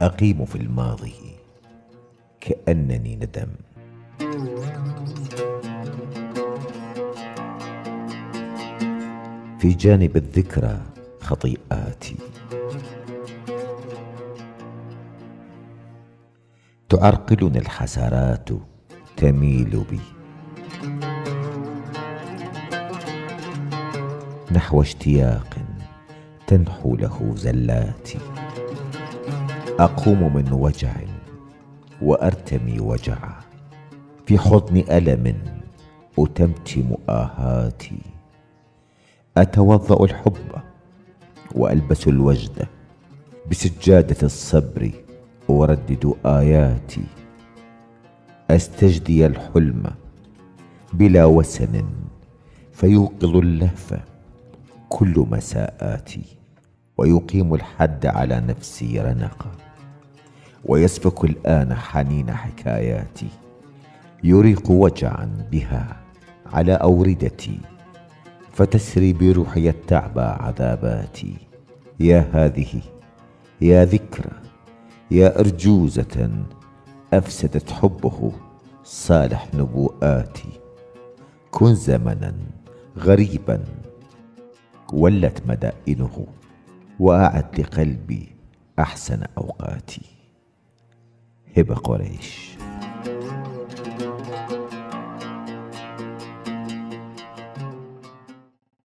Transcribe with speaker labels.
Speaker 1: أقيم في الماضي كأنني ندم. في جانب الذكرى خطيئاتي تعرقلني الحسرات تميل بي نحو اشتياق تنحو له زلاتي. أقوم من وجع وأرتمي وجعا في حضن ألم أتمتم آهاتي. أتوضأ الحب وألبس الوجد بسجادة الصبر أردد آياتي. أستجدي الحلم بلا وسن فيوقظ اللهف كل مساءاتي. ويقيم الحد على نفسي رنقا ويسفك الآن حنين حكاياتي. يريق وجعا بها على أوردتي فتسري بروحي التعبى عذاباتي. يا هذه يا ذكرى يا أرجوزة أفسدت حبه صالح نبوءاتي. كن زمنا غريبا ولت مدائنه وأعد لقلبي أحسن أوقاتي. هبة قريش.